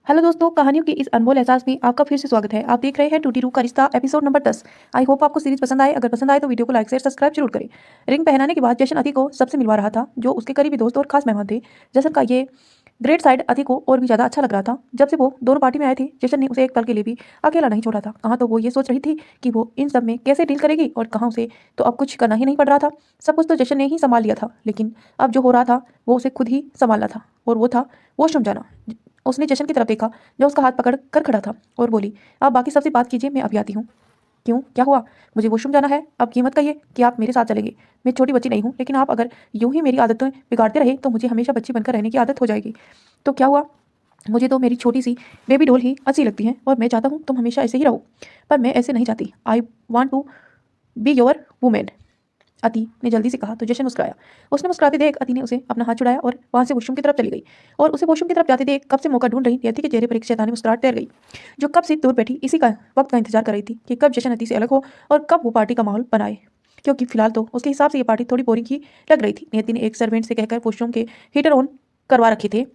Hello दोस्तों, कहानियों के इस अनमोल एहसास में आपका फिर से स्वागत है। आप देख रहे हैं टूटी रू का रिश्ता एपिसोड नंबर 10। आई होप आपको सीरीज पसंद आए। अगर पसंद आए तो वीडियो को लाइक शेयर सब्सक्राइब जरूर करें। रिंग पहनाने के बाद जशन अति को सबसे मिलवा रहा था, जो उसके करीबी दोस्त और खास मेहमान थे। जशन का ये ग्रेट साइड अति को और भी ज्यादा अच्छा लग रहा था। जब से वो दोनों पार्टी में आए थे, जशन ने उसे एक पल के लिए भी अकेला नहीं छोड़ा था। कहाँ तो वो ये सोच रही थी कि वो इन सब में कैसे डील करेगी, और कहाँ उसे तो अब कुछ करना ही नहीं पड़ रहा था। सब कुछ तो जशन ने ही संभाल लिया था, लेकिन अब जो हो रहा था वो उसे खुद ही संभालना था, और वो था वॉशरूम जाना। उसने जशन की तरफ देखा, जो उसका हाथ पकड़ कर खड़ा था, और बोली, आप बाकी सबसे बात कीजिए, मैं अभी आती हूँ। क्यों, क्या हुआ? मुझे वॉशरूम जाना है। अब कीमत कहिए कि आप मेरे साथ चलेंगे। मैं छोटी बच्ची नहीं हूँ, लेकिन आप अगर यूं ही मेरी आदतें बिगाड़ते रहे तो मुझे हमेशा बच्ची बनकर रहने की आदत हो जाएगी। तो क्या हुआ? मुझे तो मेरी छोटी सी बेबी डॉल ही अच्छी लगती है, और मैं चाहता हूँ तुम हमेशा ऐसे ही रहो। पर मैं ऐसे नहीं चाहती। I want to be your women, अति ने जल्दी से कहा। तो जशन मुस्कुराया। उसने मुस्कुराते देख अति ने उसे अपना हाथ छुड़ाया और वहां से वॉशरूम की तरफ चली गई। और उसे वॉशरूम की तरफ जाते देख कब से मौका ढूंढ रही नियति के चेहरे पर एक शैतानी मुस्कुराहट तैर गई, जो कब से दूर बैठी इसी का वक्त का इंतजार कर रही थी कि कब जशन अति से अलग हो और कब वो पार्टी का माहौल बनाए। क्योंकि फिलहाल तो उसके हिसाब से ये पार्टी थोड़ी बोरिंग ही लग रही थी। नियति ने एक सर्वेंट से कहकर वॉशरूम के हीटर ऑन करवा रखे थे,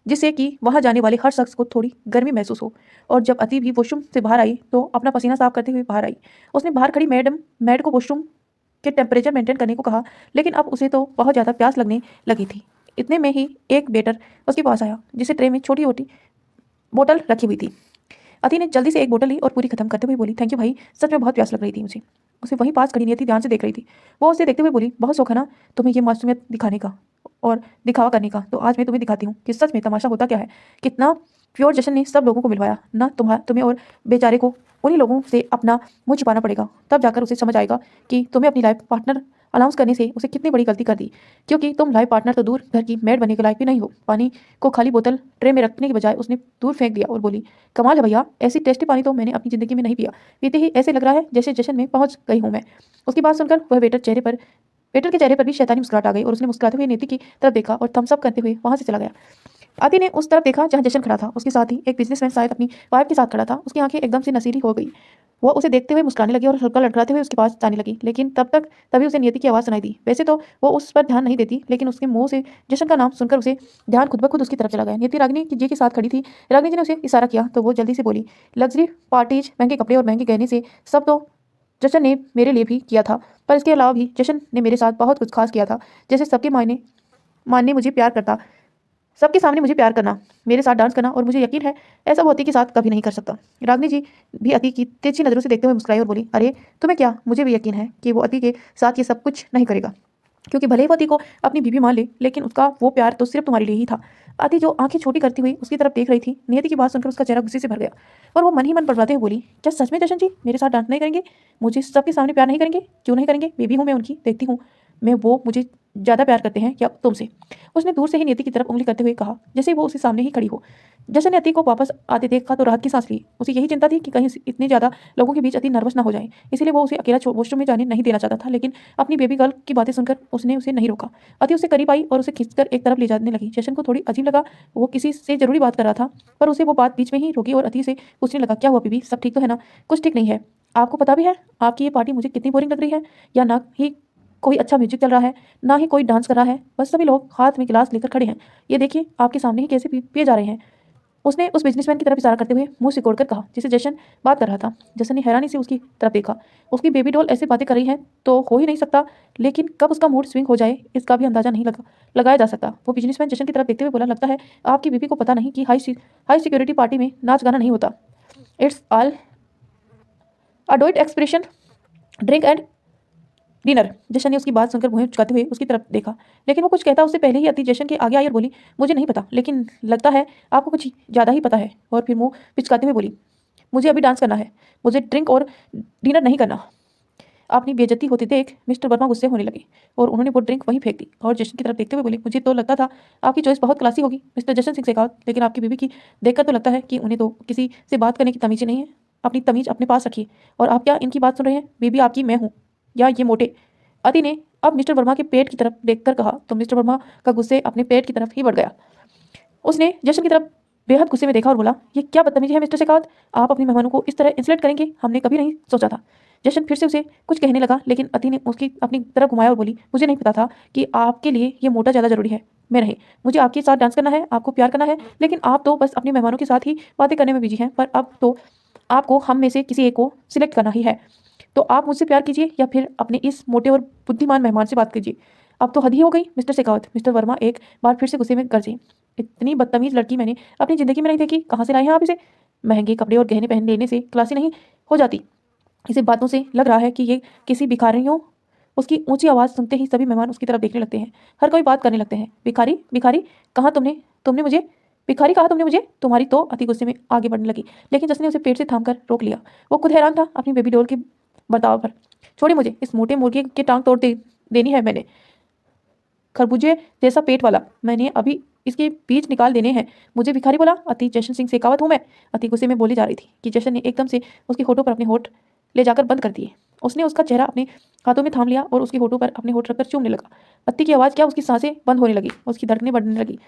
जिससे कि वहां जाने वाले हर शख्स को थोड़ी गर्मी महसूस हो। और जब अति भी वॉशरूम से बाहर आई तो अपना पसीना साफ करते हुए बाहर आई। उसने बाहर खड़ी मैड को वॉशरूम के टेम्परेचर मेंटेन करने को कहा, लेकिन अब उसे तो बहुत ज़्यादा प्यास लगने लगी थी। इतने में ही एक वेटर उसके पास आया, जिसे ट्रे में छोटी छोटी बोतल रखी हुई थी। अति ने जल्दी से एक बोतल ली और पूरी खत्म करते हुए बोली, थैंक यू भाई, सच में बहुत प्यास लग रही थी मुझे। उसे वहीं पास खड़ी नियति ध्यान से देख रही थी। वो उसे देखते हुए बोली, बहुत शौक है ना तुम्हें ये मासूमियत दिखाने का और दिखावा करने का, तो आज मैं तुम्हें दिखाती हूँ कि सच में तमाशा होता क्या है। कितना प्योर जशन ने सब लोगों को मिलवाया ना, तुम्हें और बेचारे को उन्हीं लोगों से अपना मुंह छिपाना पड़ेगा। तब जाकर उसे समझ आएगा कि तुम्हें अपनी लाइफ पार्टनर अनाउंस करने से उसे कितनी बड़ी गलती कर दी। क्योंकि तुम लाइफ पार्टनर तो दूर, घर की मेड बनने के लायक भी नहीं हो। पानी को खाली बोतल ट्रे में रखने के बजाय उसने दूर फेंक दिया और बोली, कमाल है भैया, ऐसी टेस्टी पानी तो मैंने अपनी जिंदगी में नहीं पिया। पीते ही ऐसे लग रहा है जैसे जशन में पहुंच गई हूं मैं। उसकी बात सुनकर वह वेटर के चेहरे पर भी शैतानी मुस्कुराहट आ गई, और उसने मुस्कुराते हुए नीति की तरफ देखा और थम्स अप करते हुए वहां से चला गया। आदि ने उस तरफ देखा जहां जशन खड़ा था। उसके साथ ही एक बिजनेसमैन शायद अपनी वाइफ के साथ खड़ा था। उसकी आंखें एकदम से नसीली हो गई। वो उसे देखते हुए मुस्कुराने लगी और हल्का लड़खड़ाते हुए उसके पास जाने लगी, लेकिन तभी उसे नियति की आवाज़ सुनाई दी। वैसे तो वो उस पर ध्यान नहीं देती, लेकिन उसके मुंह से जशन का नाम सुनकर उसे ध्यान खुद ब खुद उसकी तरफ चला गया। नियति रागिनी जी के साथ खड़ी थी। रागिनी जी ने उसे इशारा किया तो वो जल्दी से बोली, लग्जरी पार्टीज, महंगे कपड़े और महंगे गहने से सब तो जशन ने मेरे लिए भी किया था, पर इसके अलावा भी जशन ने मेरे साथ बहुत कुछ खास किया था। जैसे सबके मायने मानने मुझे प्यार करता, सबके सामने मुझे प्यार करना, मेरे साथ डांस करना, और मुझे यकीन है ऐसा वो अति के साथ कभी नहीं कर सकता। रागनी जी भी अति की तिरछी नजरों से देखते हुए मुस्कुराई और बोली, अरे तुम्हें क्या, मुझे भी यकीन है कि वो अति के साथ ये सब कुछ नहीं करेगा। क्योंकि भले ही वो अति को अपनी बीवी मान ले, लेकिन उसका वो प्यार तो सिर्फ तुम्हारे लिए ही था। अति जो आंखें छोटी करती हुई उसकी तरफ देख रही थी, नियति की बात सुनकर उसका चेहरा गुस्से से भर गया, और वो मन ही मन बड़बड़ाते हुए बोली, क्या सच में जशन जी मेरे साथ डांस नहीं करेंगे? मुझे सबके सामने प्यार नहीं करेंगे? क्यों नहीं करेंगे? बेबी हूँ मैं उनकी, देखती हूँ मैं वो मुझे ज़्यादा प्यार करते हैं या तुमसे। उसने दूर से ही नियति की तरफ उंगली करते हुए कहा, जैसे वो उसके सामने ही खड़ी हो। जशन ने अति को वापस आते देखा तो राहत की सांस ली। उसे यही चिंता थी कि कहीं इतने ज़्यादा लोगों के बीच अति नर्वस ना हो जाए, इसीलिए वो उसे अकेला वॉशरूम में जाने नहीं देना चाहता था। लेकिन अपनी बेबी गर्ल की बातें सुनकर उसने उसे नहीं रोका। अति उससे करीब आई और उसे खींचकर एक तरफ ले जाने लगी। जशन को थोड़ी अजीब लगा, वो किसी से जरूरी बात कर रहा था, पर उसे वो बात बीच में ही रोकी और अति से पूछने लगा, क्या हुआ बीबी, सब ठीक तो है ना? कुछ ठीक नहीं है। आपको पता भी है आपकी ये पार्टी मुझे कितनी बोरिंग लग रही है। या ना ही कोई अच्छा म्यूजिक चल रहा है, ना ही कोई डांस कर रहा है, बस सभी लोग हाथ में गिलास लेकर खड़े हैं। ये देखिए आपके सामने ही कैसे पिए जा रहे हैं। उसने उस बिजनेसमैन की तरफ इशारा करते हुए मुंह सिकोड़कर कहा, जिसे जशन बात कर रहा था। जशन ने हैरानी से उसकी तरफ देखा। उसकी बेबी डॉल ऐसे बातें कर रही है तो हो ही नहीं सकता, लेकिन कब उसका मूड स्विंग हो जाए इसका भी अंदाजा नहीं लगाया जा सकता। वो बिजनेसमैन जशन की तरफ देखते हुए बोला, लगता है आपकी बीबी को पता नहीं कि हाई सिक्योरिटी पार्टी में नाच गाना नहीं होता। इट्स ऑल अडोइट expression, drink and dinner. Jashan ने उसकी बात सुनकर मुंह चुकाते हुए उसकी तरफ देखा, लेकिन वो कुछ कहता उससे पहले ही अति जशन के आगे आई और बोली, मुझे नहीं पता, लेकिन लगता है आपको कुछ ज़्यादा ही पता है। और फिर मुंह पिचकाते हुए बोली, मुझे अभी डांस करना है, मुझे ड्रिंक और डिनर नहीं करना। अपनी बेइज्जती होते देख मिस्टर वर्मा गुस्से होने लगे, और उन्होंने वो ड्रिंक वहीं फेंक दी और जशन की तरफ देखते हुए बोली, मुझे तो लगता था आपकी चॉइस बहुत क्लासी होगी मिस्टर जशन सिंह शेखावत, लेकिन आपकी बीवी की देखकर तो लगता है कि उन्हें तो किसी से बात करने की तमीज ही नहीं है। अपनी तमीज अपने पास रखिए। और आप क्या इनकी बात सुन रहे हैं? बीबी आपकी मैं हूँ या ये मोटे? अति ने अब मिस्टर वर्मा के पेट की तरफ देखकर कहा, तो मिस्टर वर्मा का गुस्से अपने पेट की तरफ ही बढ़ गया। उसने जशन की तरफ बेहद गुस्से में देखा और बोला, ये क्या बदतमीजी है मिस्टर शेखावत, आप अपने मेहमानों को इस तरह इंसल्ट करेंगे, हमने कभी नहीं सोचा था। जशन फिर से उसे कुछ कहने लगा, लेकिन अति ने उसकी अपनी तरफ घुमाया और बोली, मुझे नहीं पता था कि आपके लिए ये मोटा ज़्यादा जरूरी है। मैं नहीं, मुझे आपके साथ डांस करना है, आपको प्यार करना है, लेकिन आप तो बस अपने मेहमानों के साथ ही बातें करने में बिजी हैं। पर अब तो आपको हम में से किसी एक को सिलेक्ट करना ही है। तो आप मुझसे प्यार कीजिए या फिर अपने इस मोटे और बुद्धिमान मेहमान से बात कीजिए। अब तो हद ही हो गई मिस्टर शेखावत। मिस्टर वर्मा एक बार फिर से गुस्से में गरजे, इतनी बदतमीज लड़की मैंने अपनी जिंदगी में नहीं देखी। कहाँ से लाए हैं आप इसे? महंगे कपड़े और गहने पहन लेने से क्लासी नहीं हो जाती। इसे बातों से लग रहा है कि ये किसी भिखारियों। उसकी ऊंची आवाज़ सुनते ही सभी मेहमान उसकी तरफ देखने लगते हैं। हर कोई बात करने लगते हैं। भिखारी, भिखारी कहा तुमने? तुमने मुझे भिखारी कहा तुमने मुझे? तुम्हारी तो अति गुस्से में आगे बढ़ने लगी, लेकिन जसने उसे पेट से थामकर रोक लिया। वो खुद हैरान था अपनी बेबी डॉल के बर्ताव पर। छोड़िए मुझे, इस मोटे मुर्गे के टांग तोड़ देनी है मैंने। खरबूजे जैसा पेट वाला, मैंने अभी इसके बीज निकाल देने हैं। मुझे भिखारी बोला? अति जशन सिंह शेखावत हूँ मैं। अति गुस्से में बोली जा रही थी कि जशन ने एकदम से उसके होठों पर अपने होठ ले जाकर बंद कर दिए। उसने उसका चेहरा अपने हाथों में थाम लिया और उसके होठों पर अपने होठ रखकर चूमने लगा। अत्ती की आवाज़ क्या, उसकी सांसें बंद होने लगी, उसकी धड़कनें बढ़ने लगी।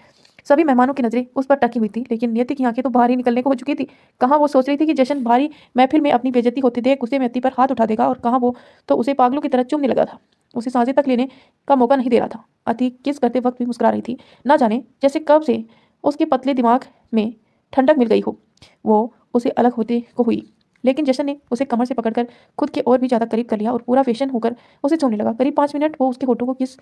सभी मेहमानों की नजरें उस पर टकी हुई थी, लेकिन नियति की आंखें तो बाहर ही निकलने को हो चुकी थी। कहाँ वो सोच रही थी कि जशन भारी महफिल में अपनी बेइज्जती होते देख गुस्से में अत्ती पर हाथ उठा देगा, और कहाँ वो तो उसे पागलों की तरह चूमने लगा था। उसे सांसें तक लेने का मौका नहीं दे रहा था। अति किस करते वक्त भी मुस्कुरा रही थी, ना जाने जैसे कब से उसके पतले दिमाग में ठंडक मिल गई हो। वो उसे अलग होते को हुई, लेकिन जशन ने उसे कमर से पकड़कर खुद के और भी ज्यादा करीब कर लिया और पूरा फैशन होकर उसे चूमने लगा। करीब 5 मिनट वो उसके होठों को किस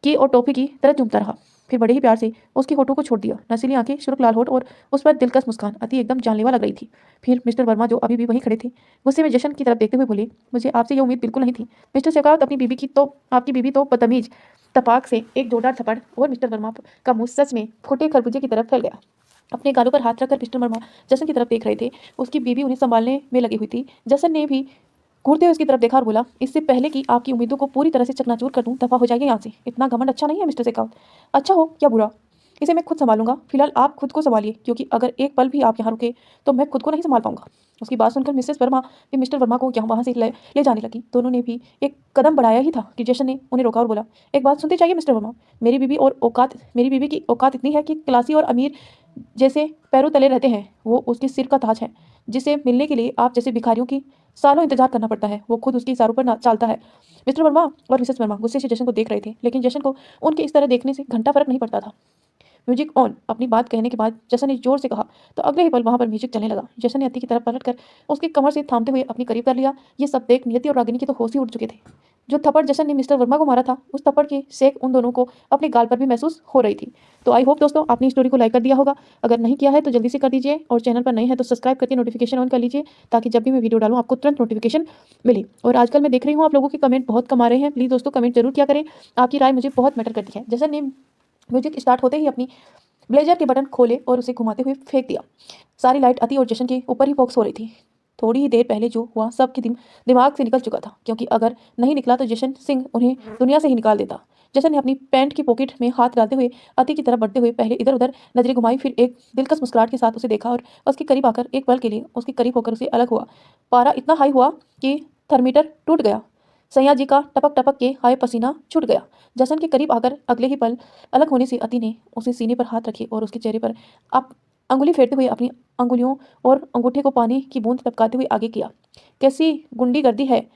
की और टॉफी की तरह चूमता रहा, फिर बड़े ही प्यार से उसके होठों को छोड़ दिया। नसीली आंखें, सुर्ख लाल होठ और उस पर दिलकश मुस्कान, अति एकदम जानलेवा लग रही थी। फिर मिस्टर वर्मा, जो अभी भी वहीं खड़े थे, गुस्से में जशन की तरफ देखते हुए बोले, मुझे आपसे यह उम्मीद बिल्कुल नहीं थी मिस्टर शेखावत। अपनी बीबी की तो आपकी बीबी तो बदतमीज। तपाक से एक जोरदार थप्पड़ और मिस्टर वर्मा का मुंह सच में फूटे खरबूजे की तरफ फैल गया। अपने गालों पर हाथ रखकर मिस्टर वर्मा जसन की तरफ देख रहे थे। उसकी बीबी उन्हें संभालने में लगी हुई थी। जसन ने भी घूरते हुए उसकी तरफ देखा और बोला, इससे पहले कि आपकी उम्मीदों को पूरी तरह से चकनाचूर कर दूं, दफा हो जाइए यहाँ से। इतना घमंड अच्छा नहीं है मिस्टर शेखावत। अच्छा हो या बुरा, इसे मैं खुद संभालूंगा। फिलहाल आप खुद को संभालिए, क्योंकि अगर एक पल भी आप यहाँ रुके तो मैं खुद को नहीं संभाल पाऊंगा। उसकी बात सुनकर मिसेस वर्मा भी मिस्टर वर्मा को यहाँ वहाँ से ले जाने लगी। दोनों ने भी एक कदम बढ़ाया ही था कि जशन ने उन्हें रोका और बोला, एक बात सुनते चाहिए मिस्टर वर्मा। मेरी बीवी की औकात इतनी है कि क्लासी और अमीर जैसे पैरों तले रहते हैं। वो उसके सिर का ताज है, जिसे मिलने के लिए आप जैसे भिखारियों की सालों इंतजार करना पड़ता है। वो खुद उसके इशारों पर चालता है। मिस्टर वर्मा और मिसेस वर्मा गुस्से से जशन को देख रहे थे, लेकिन जशन को उनके इस तरह देखने से घंटा फर्क नहीं पड़ता था। Music on. अपनी बात कहने के बाद जशन ने जोर से कहा तो अगले ही पल वहां पर म्यूजिक चलने लगा। जशन ने अति की तरफ पलटकर उसकी कमर से थामते हुए अपनी करीब कर लिया। ये सब देख नियति और रागिनी के तो होश ही उड़ चुके थे। जो थप्पड़ जशन ने मिस्टर वर्मा को मारा था, उस थप्पड़ की सेक उन दोनों को अपने गाल पर भी महसूस हो रही थी। तो आई होप दोस्तों आपने स्टोरी को लाइक कर दिया होगा। अगर नहीं किया है तो जल्दी से कर दीजिए, और चैनल पर नए हैं तो सब्सक्राइब करके नोटिफिकेशन ऑन कर लीजिए, ताकि जब भी मैं वीडियो डालूं आपको तुरंत नोटिफिकेशन मिले। और आजकल मैं देख रही हूँ आप लोगों के कमेंट बहुत कम आ रहे हैं। प्लीज़ दोस्तों कमेंट जरूर किया करें, आपकी राय मुझे बहुत मैटर करती है। जशन ने म्यूजिक स्टार्ट होते ही अपनी ब्लेजर के बटन खोले और उसे घुमाते हुए फेंक दिया। सारी लाइट अति और जशन के ऊपर ही फोकस हो रही थी। थोड़ी ही देर पहले जो हुआ सबके दिमाग से निकल चुका था, क्योंकि अगर नहीं निकला तो जशन सिंह उन्हें दुनिया से ही निकाल देता। जशन ने अपनी पैंट की पॉकेट में हाथ डालते हुए अति की तरफ बढ़ते हुए पहले इधर उधर नजरें घुमाई, फिर एक दिलकश मुस्कुराहट के साथ उसे देखा और उसके करीब आकर एक पल के लिए उसके करीब होकर उसे अलग हुआ। पारा इतना हाई हुआ कि थर्मीटर टूट गया। सैया जी का टपक टपक के हाय पसीना छूट गया। जसन के करीब आकर अगले ही पल अलग होने से अति ने उसे सीने पर हाथ रखे और उसके चेहरे पर आप अंगुली फेरते हुए अपनी अंगुलियों और अंगूठे को पानी की बूंद टपकाते हुए आगे किया। कैसी गुंडी गर्दी है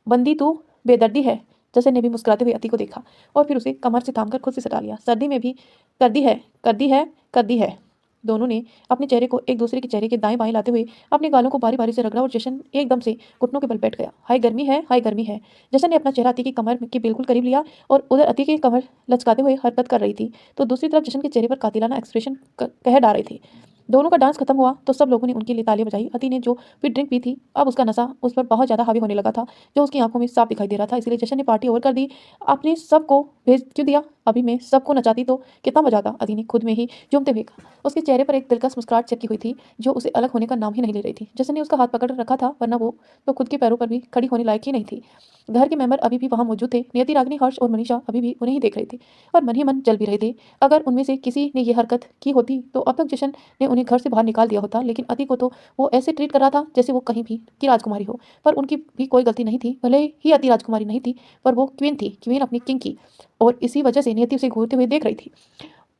बंदी, तू बेदर्दी है। जसन ने भी मुस्कुराते हुए अति को देखा और फिर उसे कमर से थामकर खुद से सटा लिया। सर्दी में भी कर दी है, कर दी है, कर दी है। दोनों ने अपने चेहरे को एक दूसरे के चेहरे के दाएं बाएं लाते हुए अपने गालों को बारी बारी से रगड़ा और जशन एकदम से घुटनों के बल बैठ गया। हाय गर्मी है, हाय गर्मी है। जशन ने अपना चेहरा अति की कमर के बिल्कुल करीब लिया और उधर अति की कमर लचकाते हुए हरकत कर रही थी, तो दूसरी तरफ जशन के चेहरे पर कातिलाना एक्सप्रेशन कह डाल रही थी। दोनों का डांस खत्म हुआ तो सब लोगों ने उनके लिए तालियां बजाई। अति ने जो भी ड्रिंक पी थी, अब उसका नशा उस पर बहुत ज़्यादा हावी होने लगा था, जो उसकी आंखों में साफ दिखाई दे रहा था। इसलिए जशन ने पार्टी ओवर कर दी। आपने सबको भेज क्यों दिया? अभी मैं सबको नचाती तो कितना मजा आता। अति ने खुद में ही झूमते हुए कहा। उसके चेहरे पर एक दिलकश मुस्कुराहट चिपकी हुई थी, जो उसे अलग होने का नाम ही नहीं ले रही थी। जशन ने उसका हाथ पकड़ रखा था, वरना वो तो खुद के पैरों पर भी खड़ी होने लायक ही नहीं थी। घर के मेंबर अभी भी वहां मौजूद थे। नियति, रागिनी, हर्ष और मनीषा अभी भी उन्हें ही देख रहे थे और मन ही मन जल भी रहे थे। अगर उनमें से किसी ने यह हरकत की होती तो अब तक जशन ने उन्हें घर से बाहर निकाल दिया होता, लेकिन अति को तो वो ऐसे ट्रीट कर रहा था जैसे वो कहीं भी की राजकुमारी हो। पर उनकी भी कोई गलती नहीं थी। भले ही अति राजकुमारी नहीं थी, पर वो क्वीन थी, क्वीन अपनी किंग की, और इसी वजह से नियति उसे घूरते हुए देख रही थी।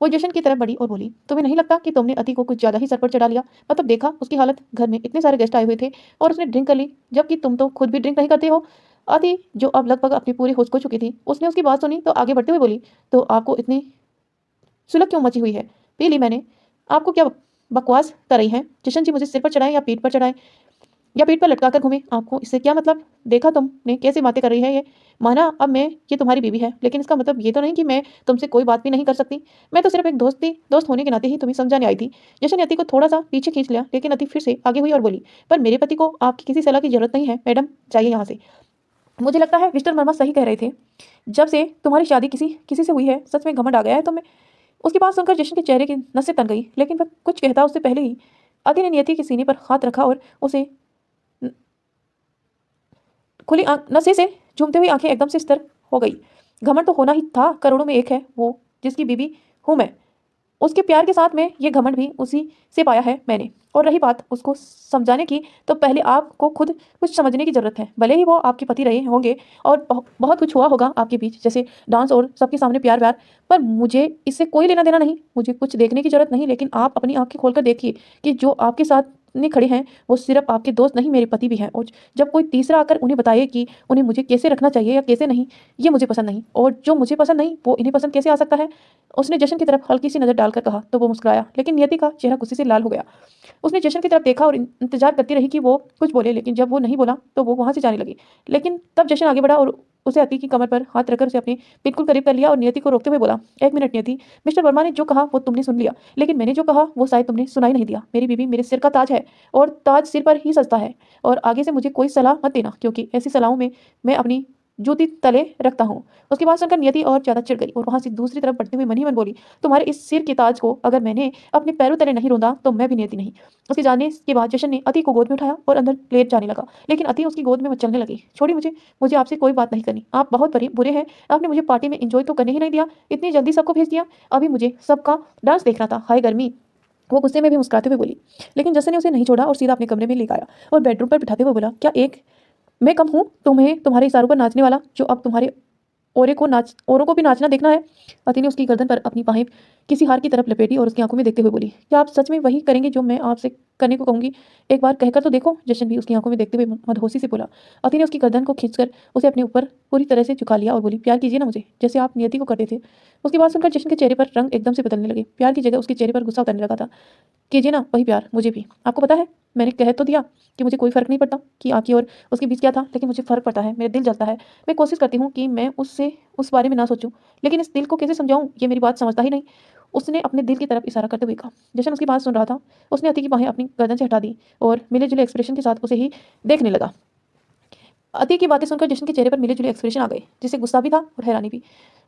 वो जशन की तरफ बढ़ी और बोली, तुम्हें नहीं लगता कि तुमने अति को कुछ ज़्यादा ही सर पर चढ़ा लिया? मतलब देखा उसकी हालत, घर में इतने सारे गेस्ट आए हुए थे और उसने ड्रिंक कर ली, जबकि तुम तो खुद भी ड्रिंक नहीं करते हो। अति, जो अब लगभग अपनी पूरी होश खो चुकी थी, उसने उसकी बात सुनी तो आगे बढ़ते हुए बोली, तो आपको इतनी सुलग क्यों मची हुई है? पी ली मैंने। आपको क्या बकवास कर रही हैं? जशन जी मुझे सिर पर चढ़ाएं या पीठ पर चढ़ाएं या पीठ पर लटका कर घूमे, आपको इससे क्या मतलब? देखा तुमने कैसे बातें कर रही है ये? माना अब मैं ये तुम्हारी बीवी है, लेकिन इसका मतलब ये तो नहीं कि मैं तुमसे कोई बात भी नहीं कर सकती। मैं तो सिर्फ एक दोस्त थी, दोस्त होने के नाते ही तुम्हें समझाने आई थी। जशन ने अति को थोड़ा सा पीछे खींच लिया, लेकिन अति फिर से आगे हुई और बोली, पर मेरे पति को आपकी किसी सलाह की जरूरत नहीं है मैडम, चाहिए यहाँ से। मुझे लगता है मिस्टर वर्मा सही कह रहे थे, जब से तुम्हारी शादी किसी किसी से हुई है, सच में घमंड आ गया है तुम्हें। उसकी बात सुनकर जशन के चेहरे की नसें तन गई, लेकिन वह कुछ कहता उससे पहले ही अति ने नियति के सीने पर हाथ रखा और उसे खुली नशे से झूमते हुई आंखें एकदम से स्थिर हो गई। घमंड तो होना ही था, करोड़ों में एक है वो जिसकी बीवी हूं मैं। उसके प्यार के साथ में ये घमंड भी उसी से पाया है मैंने। और रही बात उसको समझाने की, तो पहले आपको खुद कुछ समझने की जरूरत है। भले ही वो आपके पति रहे होंगे और बहुत कुछ हुआ होगा आपके बीच, जैसे डांस और सबके सामने प्यार व्यार, पर मुझे इससे कोई लेना देना नहीं, मुझे कुछ देखने की जरूरत नहीं। लेकिन आप अपनी आंखें खोलकर देखिए कि जो आपके साथ ने खड़े हैं वो सिर्फ आपके दोस्त नहीं, मेरे पति भी हैं। और जब कोई तीसरा आकर उन्हें बताए कि उन्हें मुझे कैसे रखना चाहिए या कैसे नहीं, ये मुझे पसंद नहीं, और जो मुझे पसंद नहीं वो इन्हें पसंद कैसे आ सकता है? उसने जशन की तरफ हल्की सी नजर डालकर कहा तो वो मुस्कुराया, लेकिन नियति का चेहरा गुस्से से लाल हो गया। उसने जशन की तरफ देखा और इंतजार करती रही कि वो कुछ बोले, लेकिन जब वो नहीं बोला तो वो वहां से जाने लगी। लेकिन तब जशन आगे बढ़ा और उसे अति की कमर पर हाथ रखकर उसे अपने बिल्कुल करीब कर लिया और नियति को रोकते हुए बोला, एक मिनट नियति, मिस्टर वर्मा ने जो कहा वो तुमने सुन लिया, लेकिन मैंने जो कहा वो शायद तुमने सुना ही नहीं दिया। मेरी बीवी मेरे सिर का ताज है और ताज सिर पर ही सजता है। और आगे से मुझे कोई सलाह मत देना, क्योंकि ऐसी सलाहों में मैं अपनी जूती तले रखता हूँ। उसकी बात सुनकर नियति और ज्यादा चिढ़ गई और वहां से दूसरी तरफ बढ़ते हुए मन ही मन बोली, तुम्हारे इस सिर के ताज को अगर मैंने अपने पैरों तले नहीं रौंदा तो मैं भी नियति नहीं। उसके जाने के बाद जशन ने अति को गोद में उठाया और अंदर लेट जाने लगा, लेकिन अति उसकी गोद में मचलने लगी। छोड़ी मुझे, मुझे आपसे कोई बात नहीं करनी, आप बहुत बुरे हैं। आपने मुझे पार्टी में एंजॉय तो करने ही नहीं दिया, इतनी जल्दी सबको भेज दिया। अभी मुझे सबका डांस देखना था, हाय गर्मी। वो गुस्से में भी मुस्कुराते हुए बोली, लेकिन जसन ने उसे नहीं छोड़ा और सीधा अपने कमरे में ले गया और बेडरूम पर बिठाते हुए बोला, क्या एक मैं कम हूँ तुम्हें तुम्हारे इशारों पर नाचने वाला, जो अब तुम्हारे औरों को भी नाचना देखना है? अति ने उसकी गर्दन पर अपनी बाहें किसी हार की तरफ लपेटी और उसकी आंखों में देखते हुए बोली, क्या आप सच में वही करेंगे जो मैं आपसे करने को कहूंगी? एक बार कहकर तो देखो। जशन भी उसकी आंखों में देखते हुए मदहोशी से बोला। अति ने उसकी गर्दन को खींचकर उसे अपने ऊपर पूरी तरह से झुका लिया और बोली, प्यार कीजिए ना मुझे, जैसे आप नियति को करते थे। उसकी बात सुनकर जशन के चेहरे पर रंग एकदम से बदलने लगे। प्यार की जगह उसके चेहरे पर गुस्सा उतरने लगा था। कीजिए ना वही प्यार मुझे भी। आपको पता है, मैंने कह तो दिया कि मुझे कोई फर्क नहीं पड़ता कि आपकी और उसके बीच क्या था, लेकिन मुझे फर्क पड़ता है, मेरा दिल जलता है। मैं कोशिश करती हूँ कि मैं उससे उस बारे में ना सोचूं, लेकिन इस दिल को कैसे समझाऊं, ये मेरी बात समझता ही नहीं। उसने अपने दिल की तरफ इशारा करते हुए कहा। जशन उसकी बात सुन रहा था। उसने अति की बाहें अपनी गर्दन से हटा दी और मिले जुले एक्सप्रेशन के साथ उसे ही देखने लगा। अति की बातें सुनकर जशन के चेहरे पर मिले जुले एक्सप्रेशन आ गए, जिससे गुस्सा भी था और हैरानी भी।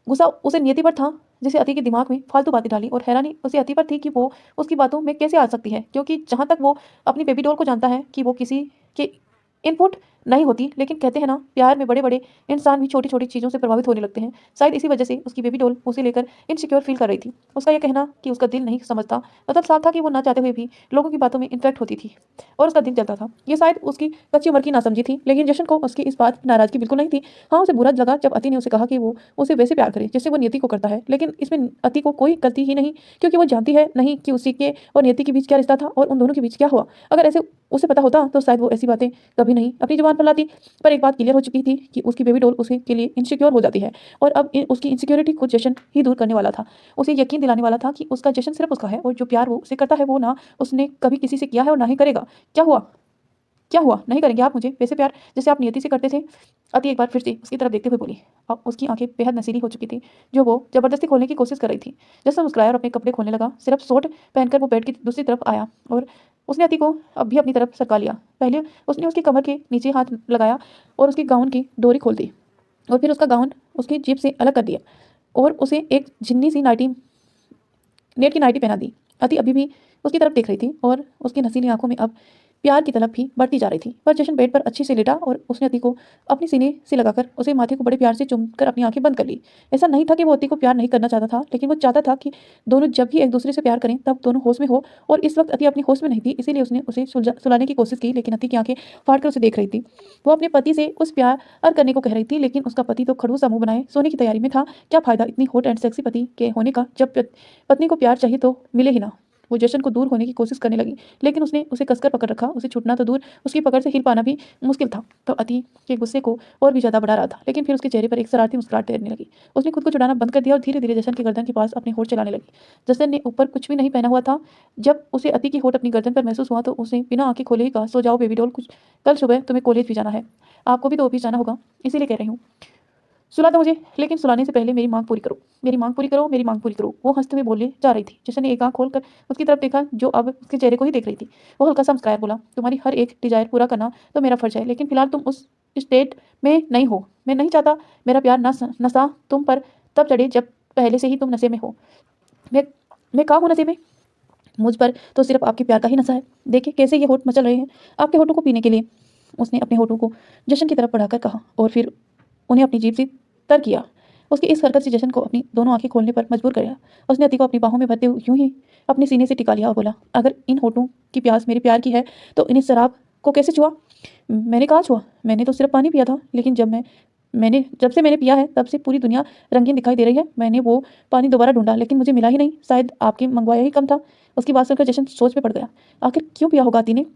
गुस्सा उसे नियति पर था, जिसे अति के दिमाग में फालतू बातें डाली, और हैरानी उसे अति पर थी कि वो उसकी बातों में कैसे आ सकती है, क्योंकि जहां तक वो अपनी बेबी डॉल को जानता है कि वो किसी के इनपुट नहीं होती। लेकिन कहते हैं ना, प्यार में बड़े बड़े इंसान भी छोटी छोटी चीज़ों से प्रभावित होने लगते हैं। शायद इसी वजह से उसकी बेबी डॉल उसे लेकर इनसिक्योर फील कर रही थी। उसका यह कहना कि उसका दिल नहीं समझता, मतलब साफ था कि वो ना चाहते हुए भी लोगों की बातों में इन्फेक्ट होती थी और उसका दिल जलता था। ये शायद उसकी कच्ची उम्र की नासमझी थी, लेकिन जशन को उसकी इस बात की नाराजगी बिल्कुल नहीं थी। हाँ, उसे बुरा लगा जब अति ने उसे कहा कि वो उसे वैसे प्यार करे जैसे वो नियति को करता है, लेकिन इसमें अति को कोई गलती ही नहीं, क्योंकि वो जानती है नहीं कि उसी के और नियति के बीच क्या रिश्ता था और उन दोनों के बीच क्या हुआ। अगर ऐसे उसे पता होता तो शायद वो ऐसी बातें कभी नहीं अपनी जुबान पर लाती। पर एक बात क्लियर हो चुकी थी कि उसकी बेबी डॉल उसके के लिए इनसिक्योर हो जाती है, और अब उसकी इनसिक्योरिटी को जशन ही दूर करने वाला था। उसे यकीन दिलाने वाला था कि उसका जशन सिर्फ उसका है और जो प्यार वो उसे करता है वो ना उसने कभी किसी से किया है और ना ही करेगा। क्या हुआ, क्या हुआ, नहीं करेंगे आप मुझे वैसे प्यार जैसे आप नियति से करते थे? अति एक बार फिर से उसकी तरफ देखते हुए बोली। अब उसकी आंखें बेहद नशीली हो चुकी थी, जो वो जबरदस्ती खोलने की कोशिश कर रही थी। जैसे मुस्कुराया और अपने कपड़े खोलने लगा, सिर्फ शॉर्ट पहनकर वो बेड की दूसरी तरफ आया और उसने अति को अब भी अपनी तरफ सरका लिया। पहले उसने उसकी कमर के नीचे हाथ लगाया और उसकी गाउन की डोरी खोल दी, और फिर उसका गाउन उसकी जीप से अलग कर दिया और उसे एक झिन्नी सी नाइटी, नेट की नाइटी पहना दी। अति अभी भी उसकी तरफ देख रही थी और उसकी नशीली आंखों में अब प्यार की तलब भी बढ़ती जा रही थी। पर जशन बेड पर अच्छे से लेटा और उसने अति को अपनी सीने से लगाकर उसे माथे को बड़े प्यार से चूमकर अपनी आंखें बंद कर ली। ऐसा नहीं था कि वो अति को प्यार नहीं करना चाहता था, लेकिन वो चाहता था कि दोनों जब भी एक दूसरे से प्यार करें तब दोनों होश में हो, और इस वक्त अति अपनी होश में नहीं थी, इसीलिए उसने उसे सुलाने की कोशिश की, लेकिन अति की आंखें फाड़ कर उसे देख रही थी। वो अपने पति से उस प्यार करने को कह रही थी, लेकिन उसका पति तो खड़ूस सा मुंह बनाए सोने की तैयारी में था। क्या फायदा इतनी हॉट एंड सेक्सी पति के होने का, जब पत्नी को प्यार चाहिए तो मिले ही ना। वो जशन को दूर होने की कोशिश करने लगी, लेकिन उसने उसे कसकर पकड़ रखा। उसे छूटना तो दूर, उसकी पकड़ से हिल पाना भी मुश्किल था। तो अति के गुस्से को और भी ज्यादा बढ़ा रहा था, लेकिन फिर उसके चेहरे पर एक शरारती मुस्कुराहट तैरने लगी। उसने खुद को छुड़ाना बंद कर दिया और धीरे धीरे जशन के गर्दन के पास अपनी होठ चलाने लगी। जशन ने ऊपर कुछ भी नहीं पहना हुआ था। जब उसे अति की होठ अपनी गर्दन पर महसूस हुआ तो उसे बिना आंखें खोले ही कहा, सो जाओ बेबी डॉल, कुछ कल सुबह तुम्हें कॉलेज भी जाना है। आपको भी तो ऑफिस जाना होगा, इसीलिए कह रही हूँ। सुला दो मुझे, लेकिन सुलाने से पहले मेरी मांग पूरी करो, मेरी मांग पूरी करो, मेरी मांग पूरी करो। वो हंसते हुए बोले जा रही थी। जशन ने एक आंख खोलकर उसकी तरफ देखा, जो अब उसके चेहरे को ही देख रही थी। वो हल्का सा मुस्कुराया, बोला, तुम्हारी हर एक डिजायर पूरा करना तो मेरा फर्ज है, लेकिन फिलहाल तुम उस स्टेट में नहीं हो। मैं नहीं चाहता मेरा प्यार नशा तुम पर तब चढ़े जब पहले से ही तुम नशे में हो। मैं मैं कहाँ हूँ नशे में? मुझ पर तो सिर्फ आपके प्यार का ही नशा है। देखिए कैसे ये होठ मचल रहे हैं आपके होठों को पीने के लिए। उसने अपने होठों को जशन की तरफ बढ़ाकर कहा और फिर उन्हें अपनी जीभ से तर किया। उसकी इस हरकत से जशन को अपनी दोनों आंखें खोलने पर मजबूर कर दिया। उसने अति को अपनी बाहों में भरते हुए यूं ही अपने सीने से टिका लिया और बोला, अगर इन होठों की प्यास मेरे प्यार की है तो इन्हें शराब को कैसे छुआ? मैंने कहा छुआ, मैंने तो सिर्फ पानी पिया था, लेकिन जब से मैंने पिया है तब से पूरी दुनिया रंगीन दिखाई दे रही है। मैंने वो पानी दोबारा ढूंढा, लेकिन मुझे मिला ही नहीं। शायद आपके मंगवाया ही कम था। उसकी बात सुनकर जशन सोच में पड़ गया। आखिर क्यों पिया होगा आती ने?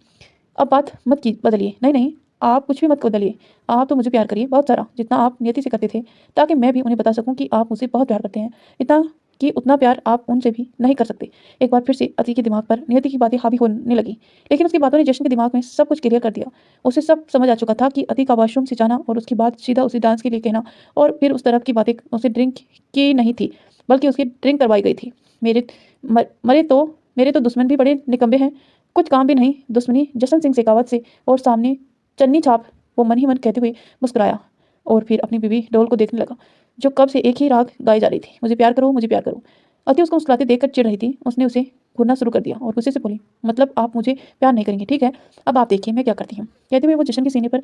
अब बात मत की बदलिए, नहीं नहीं, आप कुछ भी मत बदलिए। आप तो मुझे प्यार करिए बहुत सारा, जितना आप नियति से करते थे, ताकि मैं भी उन्हें बता सकूं कि आप मुझसे बहुत प्यार करते हैं। इतना कि उतना प्यार आप उनसे भी नहीं कर सकते। एक बार फिर से अति के दिमाग पर नियति की बातें हावी होने लगी, लेकिन उसकी बातों ने जशन के दिमाग में सब कुछ क्लियर कर दिया। उसे सब समझ आ चुका था कि अति का वॉशरूम से जाना और उसकी बात सीधा उसे डांस के लिए कहना और फिर उस तरफ की बातें उसे ड्रिंक की नहीं थी, बल्कि उसकी ड्रिंक करवाई गई थी। मेरे तो दुश्मन भी बड़े निकम्बे हैं, कुछ काम भी नहीं दुश्मनी जशन सिंह शेखावत से। और सामने चन्नी छाप, वो मन ही मन कहते हुए मुस्कुराया और फिर अपनी बीबी डोल को देखने लगा, जो कब से एक ही राग गाई जा रही थी, मुझे प्यार करो, मुझे प्यार करो। अति उसको मुस्कुराते देखकर चिढ़ रही थी। उसने उसे घूरना शुरू कर दिया और गुस्से से बोली, मतलब आप मुझे प्यार नहीं करेंगे, ठीक है, अब आप देखिए मैं क्या करती हूँ। कहते हुए वो जशन के सीने पर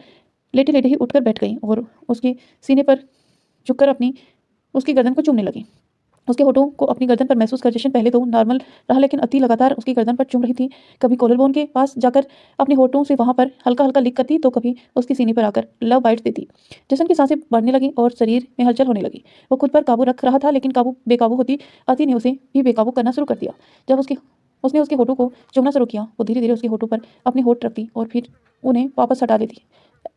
लेटे लेटे ही उठकर बैठ गई और उसके सीने पर झुककर अपनी उसकी गर्दन को चूमने लगी। उसके होठों को अपनी गर्दन पर महसूस कर जशन पहले तो नॉर्मल रहा, लेकिन अति लगातार उसकी गर्दन पर चूम रही थी। कभी कॉलर बोन के पास जाकर अपने होठों से वहां पर हल्का हल्का लिक करती, तो कभी उसके सीने पर आकर लव बाइट्स देती। जशन की सांसें बढ़ने लगी और शरीर में हलचल होने लगी। वो खुद पर काबू रख रहा था, लेकिन काबू बेकाबू होती अति ने उसे भी बेकाबू करना शुरू कर दिया। जब उसने उसके होठों को चूमना शुरू किया, वो धीरे धीरे उसके होठों पर अपने होठ रखती और फिर उन्हें वापस हटा लेती।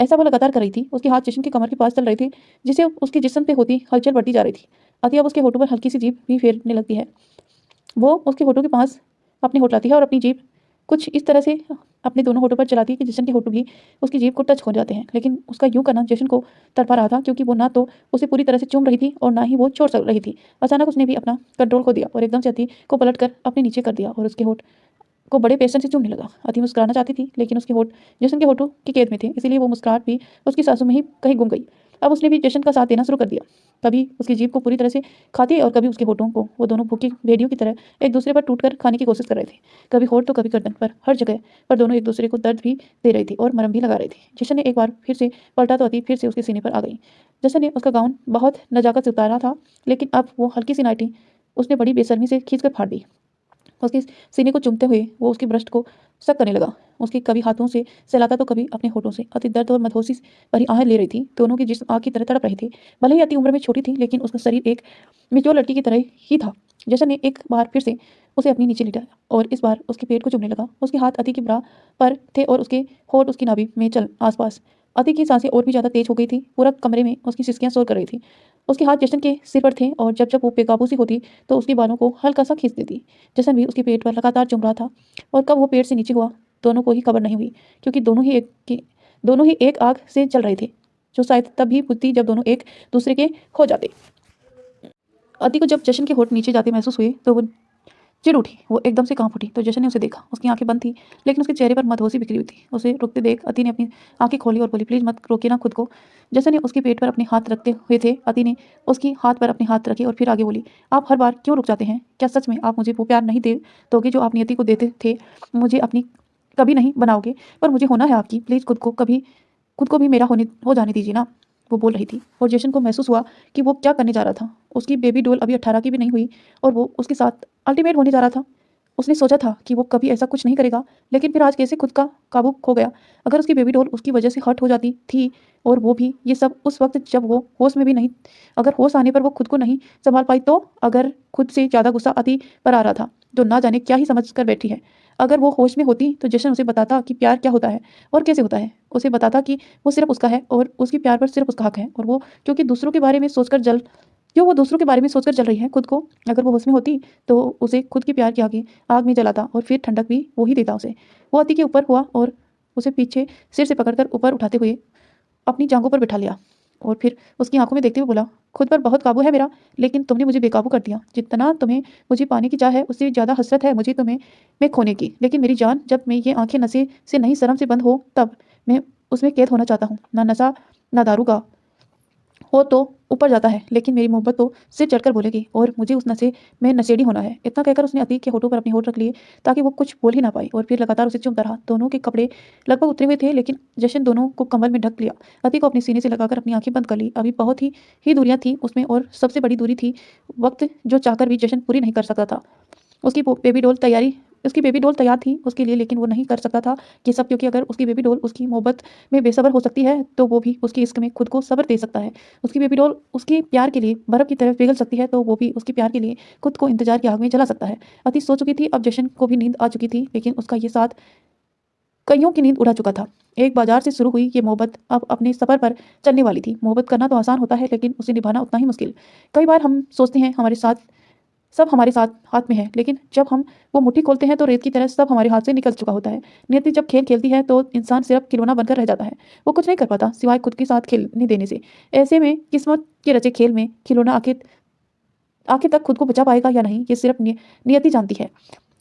ऐसा वो लगातार कर रही थी। उसके हाथ जशन की कमर के पास चल रहे थे, जिससे उसके जिस्म पे होती हलचल बढ़ती जा रही थी। अति अब उसके होठों पर हल्की सी जीभ भी फेरने लगती है। वो उसके होठों के पास अपने होठ लाती है और अपनी जीभ कुछ इस तरह से अपने दोनों होठों पर चलाती है कि जशन के होठों भी उसकी जीभ को टच हो जाते हैं। लेकिन उसका यूं करना जशन को तड़पा रहा था, क्योंकि वो ना तो उसे पूरी तरह से चूम रही थी और ना ही वो छोड़ रही थी। अचानक उसने भी अपना कंट्रोल खो दिया और एकदम से अति को पलट कर अपने नीचे कर दिया और उसके होठ को बड़े पेशेंस से चूमने लगा। अति मुस्कुराना चाहती थी, लेकिन उसके होठ जशन के होठों की कैद में थे, इसीलिए वो मुस्कुराहट भी उसकी सांसों में ही कहीं गुम गई। अब उसने भी जशन का साथ देना शुरू कर दिया। कभी उसकी जीभ को पूरी तरह से खाती और कभी उसके होठों को। वो दोनों भूखे भेड़ियों की तरह एक दूसरे पर टूटकर खाने की कोशिश कर रहे थे। कभी होठ तो कभी गर्दन पर, हर जगह पर दोनों एक दूसरे को दर्द भी दे रही थी और मरहम भी लगा रही थी। जशन ने एक बार फिर से पलटा तो अति फिर से उसके सीने पर आ गई। जशन ने उसका गाउन बहुत नजाकत से उतारा था, लेकिन अब वो हल्की सी नाइटी उसने बड़ी बेशर्मी से खींचकर फाड़ दी। उसके सीने को चूमते हुए वो उसके ब्रस्ट को सक करने लगा। उसके कभी हाथों से सहलाता तो कभी अपने होठों से। अति दर्द और मदहोशी भरी आहें ले रही थी। दोनों के जिस्म आग की तरह तड़प रहे थे। भले ही अति उम्र में छोटी थी, लेकिन उसका शरीर एक मेच्योर लड़की की तरह ही था। जशन ने एक बार फिर से उसे अपनी नीचे लिटाया और इस बार उसके पेट को चूमने लगा। उसके हाथ अति की ब्रा पर थे और उसके होठ उसकी नाभि में चल आसपास। अति की सांसें और भी ज्यादा तेज हो गई थी। पूरा कमरे में उसकी सिसकियां शोर कर रही थी। उसके हाथ जशन के सिर पर थे और जब जब वो बेकाबू सी होती तो उसके बालों को हल्का सा खींच देती। जशन भी उसके पेट पर लगातार चुम रहा था और कब वो पेट से नीचे हुआ दोनों को ही खबर नहीं हुई, क्योंकि दोनों ही एक आग से चल रहे थे, जो शायद तब भी बुझती जब दोनों एक दूसरे के हो जाते। अति को जब जशन के होठ नीचे जाते महसूस हुए तो वो चिढ़ उठी। वो एकदम से कांप उठी तो जशन ने उसे देखा। उसकी आंखें बंद थी, लेकिन उसके चेहरे पर मदहोशी बिखरी हुई थी। उसे रुकते देख अति ने अपनी आंखें खोली और बोली, प्लीज मत रोकिए ना खुद को। जशन ने उसके पेट पर अपने हाथ रखते हुए थे। अति ने उसकी हाथ पर अपने हाथ रखे और फिर आगे बोली, आप हर बार क्यों रुक जाते हैं? क्या सच में आप मुझे वो प्यार नहीं दे दोगे जो आप नियति को देते थे? मुझे अपनी कभी नहीं बनाओगे, पर मुझे होना है आपकी, प्लीज़ खुद को भी मेरा हो जाने दीजिए ना, वो बोल रही थी। और जशन को महसूस हुआ कि वो क्या करने जा रहा था। उसकी बेबी डॉल अभी 18 की भी नहीं हुई और वो उसके साथ अल्टीमेट होने जा रहा था। उसने सोचा था कि वो कभी ऐसा कुछ नहीं करेगा, लेकिन फिर आज कैसे खुद का काबू खो गया। अगर उसकी बेबी डॉल उसकी वजह से हर्ट हो जाती थी, और वो भी ये सब उस वक्त जब वो होश में भी नहीं, अगर होश आने पर वो खुद को नहीं संभाल पाई, तो अगर खुद से ज़्यादा गुस्सा अति पर आ रहा था, तो ना जाने क्या ही समझ कर बैठी है। अगर वो होश में होती तो जशन उसे बताता कि प्यार क्या होता है और कैसे होता है। उसे बताता कि वो सिर्फ उसका है और उसके प्यार पर सिर्फ उसका हक है, और वो क्योंकि दूसरों के बारे में सोचकर जल क्यों वो दूसरों के बारे में सोचकर जल रही है खुद को। अगर वो होश में होती तो उसे खुद के प्यार की आग में जलाता और फिर ठंडक भी वो ही देता उसे। वो अति के ऊपर हुआ और उसे पीछे सिर से पकड़कर ऊपर उठाते हुए अपनी जांघों पर बिठा लिया, और फिर उसकी आंखों में देखते हुए बोला, खुद पर बहुत काबू है मेरा, लेकिन तुमने मुझे बेकाबू कर दिया। जितना तुम्हें मुझे पाने की चाह है, उससे ज़्यादा हसरत है मुझे तुम्हें मैं खोने की। लेकिन मेरी जान, जब मैं ये आंखें नशे से नहीं शर्म से बंद हो, तब मैं उसमें कैद होना चाहता हूँ। ना नशा ना दारू का हो तो ऊपर जाता है, लेकिन मेरी मोहब्बत तो सिर चढ़कर बोलेगी, और मुझे उस नशे में नशेड़ी होना है। इतना कहकर उसने अतीक के होठों पर अपने होठ रख लिए ताकि वो कुछ बोल ही ना पाए, और फिर लगातार उसे चूमता रहा। दोनों के कपड़े लगभग उतरे हुए थे, लेकिन जशन दोनों को कंबल में ढक लिया। अतीक को अपने सीने से लगाकर अपनी आंखें बंद कर ली। अभी बहुत ही दूरियां थी उसमें, और सबसे बड़ी दूरी थी वक्त, जो चाहकर भी जशन पूरी नहीं कर सकता था। उसकी बेबी डॉल तैयारी उसकी बेबी डॉल तैयार थी उसके लिए, लेकिन वो नहीं कर सकता था ये सब, क्योंकि अगर उसकी बेबी डॉल उसकी मोहब्बत में बेसब्र हो सकती है, तो वो भी उसके इश्क में खुद को सब्र दे सकता है। उसकी बेबी डॉल उसके प्यार के लिए बर्फ की तरह पिघल सकती है, तो वो भी उसके प्यार के लिए खुद को इंतजार की आग में जला सकता है। अति सो चुकी थी, अब जशन को भी नींद आ चुकी थी, लेकिन उसका ये साथ कईयों की नींद उड़ा चुका था। एक बाजार से शुरू हुई ये मोहब्बत अब अपने सफर पर चलने वाली थी। मोहब्बत करना तो आसान होता है, लेकिन उसे निभाना उतना ही मुश्किल। कई बार हम सोचते हैं सब हमारे साथ हाथ में है, लेकिन जब हम वो मुट्ठी खोलते हैं तो रेत की तरह सब हमारे हाथ से निकल चुका होता है। नियति जब खेल खेलती है तो इंसान सिर्फ खिलौना बनकर रह जाता है। वो कुछ नहीं कर पाता सिवाय खुद के साथ खेलने देने से। ऐसे में किस्मत के रचे खेल में खिलौना आखिर आखिर तक खुद को बचा पाएगा या नहीं, ये सिर्फ नियति जानती है।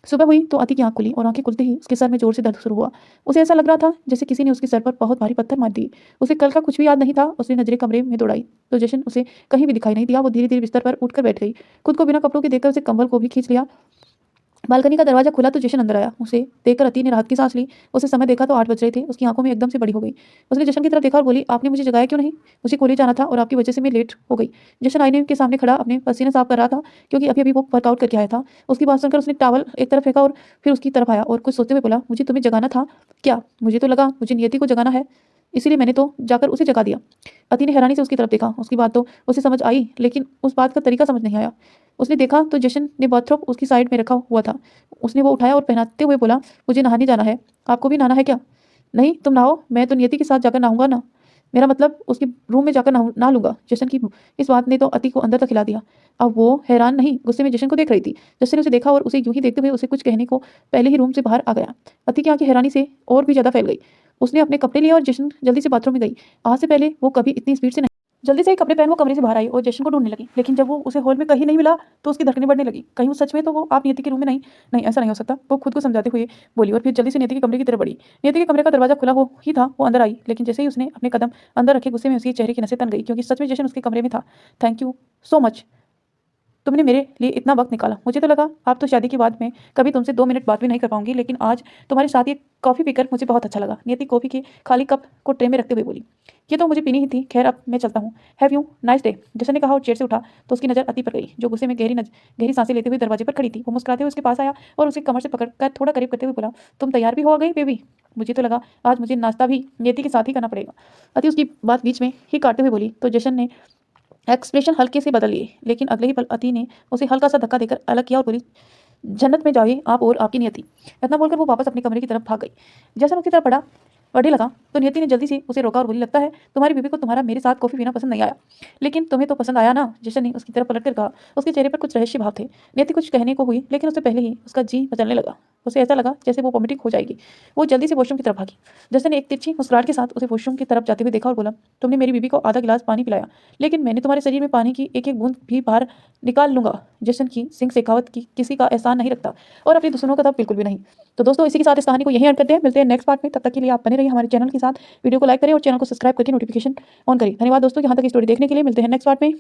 सुबह हुई तो अति की आंख खुली, और आंखें खुलते ही उसके सर में जोर से दर्द शुरू हुआ। उसे ऐसा लग रहा था जैसे किसी ने उसके सर पर बहुत भारी पत्थर मार दिए। उसे कल का कुछ भी याद नहीं था। उसने नजरें कमरे में दौड़ाई तो जशन उसे कहीं भी दिखाई नहीं दिया। वो धीरे धीरे बिस्तर पर उठकर बैठ गई। खुद को बिना कपड़ों के देखकर उसे कंबल को भी खींच लिया। बालकनी का दरवाजा खुला तो जशन अंदर आया। उसे देखकर अति ने राहत की सांस ली। उसे समय देखा तो 8 बज रहे थे। उसकी आंखों में एकदम से बड़ी हो गई। उसने जशन की तरफ देखा और बोली, आपने मुझे जगाया क्यों नहीं? मुझे कॉलेज जाना था और आपकी वजह से मैं लेट हो गई। जशन आईने के सामने खड़ा अपने पसीने साफ कर रहा था, क्योंकि अभी अभी वो वर्कआउट करके आया था। उसकी बात सुनकर उसने टॉवल एक तरफ फेंका और फिर उसकी तरफ आया और कुछ सोचते हुए बोला, मुझे तुम्हें जगाना था क्या? मुझे तो लगा मुझे नियति को जगाना है, इसीलिए मैंने तो जाकर उसे जगा दिया। अति ने हैरानी से उसकी तरफ देखा। उसकी बात तो उसे समझ आई, लेकिन उस बात का तरीका समझ नहीं आया। उसने देखा तो जशन ने बाथरोब उसकी साइड में रखा हुआ था। उसने वो उठाया और पहनाते हुए बोला, मुझे नहाने जाना है। आपको भी नहाना है क्या? नहीं, तुम नहाओ, मैं तो नियति के साथ जाकर नहाऊंगा ना। मेरा मतलब उसके रूम में जाकर नहा लूंगा। जशन की इस बात ने तो अति को अंदर तक हिला दिया। अब वो हैरान नहीं, गुस्से में जशन को देख रही थी। जशन ने उसे देखा और उसे यूं ही देखते हुए उसे कुछ कहने को पहले ही रूम से बाहर आ गया। अति की आंखें हैरानी से और भी ज्यादा फैल गई। उसने अपने कपड़े लिए और जशन जल्दी से बाथरूम में गई। आज से पहले वो कभी इतनी स्पीड से नहीं। जल्दी से ही कपड़े पहन वो कमरे से बाहर आई और जशन को ढूंढने लगी, लेकिन जब वो उसे हॉल में कहीं नहीं मिला तो उसकी धड़कनें बढ़ने लगी। कहीं वो सच में तो वो आप नियति के रूम में नहीं। नहीं, ऐसा नहीं हो सकता, वो खुद को समझाते हुए बोली, और फिर जल्दी से नियति के कमरे की तरफ बढ़ी। नियति के कमरे का दरवाजा खुला हो ही था, वो अंदर आई, लेकिन जैसे ही उसने अपने कदम अंदर रखे, गुस्से में उसके चेहरे की नसें तन गई, क्योंकि सच में जशन उसके कमरे में था। थैंक यू सो मच, तुमने मेरे लिए इतना वक्त निकाला। मुझे तो लगा आप तो शादी के बाद में कभी तुमसे 2 मिनट बात भी नहीं कर पाऊंगी, लेकिन आज तुम्हारे साथ ये कॉफ़ी पीकर मुझे बहुत अच्छा लगा। नियति कॉफ़ी के खाली कप को ट्रे में रखते हुए बोली, ये तो मुझे पीनी ही थी। खैर, अब मैं चलता हूँ। Have you nice day. Jashan ने कहा और चेयर से उठा तो उसकी नज़र अति पर गई, जो गुस्से में गहरी सांसें लेते हुए दरवाजे पर खड़ी थी। वो मुस्कुराते हुए उसके पास आया और उसके कमर से पकड़कर थोड़ा करीब करते हुए बोला, तुम तैयार भी हो गई बेबी? मुझे तो लगा आज मुझे नाश्ता भी नियति के साथ ही करना पड़ेगा। अति उसकी बात बीच में ही काटते हुए बोली तो जशन ने एक्सप्रेशन हल्के से बदल लिए, लेकिन अगले ही पल अति ने उसे हल्का सा धक्का देकर अलग किया और बोली, जन्नत में जाइए आप और आपकी नियति। इतना बोलकर वो वापस अपने कमरे की तरफ भाग गई। जैसा उसकी तरफ बढ़ने लगा तो नियति ने जल्दी से उसे रोका और बोली, लगता है तुम्हारी बीबी को तुम्हारा मेरे साथ कॉफी पीना पसंद नहीं आया, लेकिन तुम्हें तो पसंद आया ना? जशन ने उसकी तरफ पलटकर कहा। उसके चेहरे पर कुछ रहस्य भाव थे। नियति कुछ कहने को हुई, लेकिन उससे पहले ही उसका जी मचलने लगा। उसे ऐसा लगा जैसे वो वोमिटिंग हो जाएगी। वो जल्दी से वॉशरूम की तरफ भागी। जशन ने एक तिरछी मुस्कुराहट के साथ उसे वॉशरूम की तरफ जाते हुए देखा और बोला, तुमने मेरी बीबी को आधा गिलास पानी पिलाया, लेकिन मैंने तुम्हारे शरीर में पानी की एक एक बूंद भी बाहर निकाल लूंगा। जशन की सिंह शेखावत की किसी का एहसान नहीं रखता, और अपने दुश्मनों का तब बिल्कुल भी नहीं। तो दोस्तों, इसी के साथ इस कहानी को यहीं एंड करते हैं। मिलते हैं नेक्स्ट पार्ट में। तब तक के लिए आप बने रहिए हमारे चैनल के साथ। वीडियो को लाइक करें और चैनल को सब्सक्राइब करके नोटिफिकेशन ऑन करें। धन्यवाद दोस्तों, यहाँ तक स्टोरी देखने के लिए। मिलते हैं नेक्स्ट पार्ट में।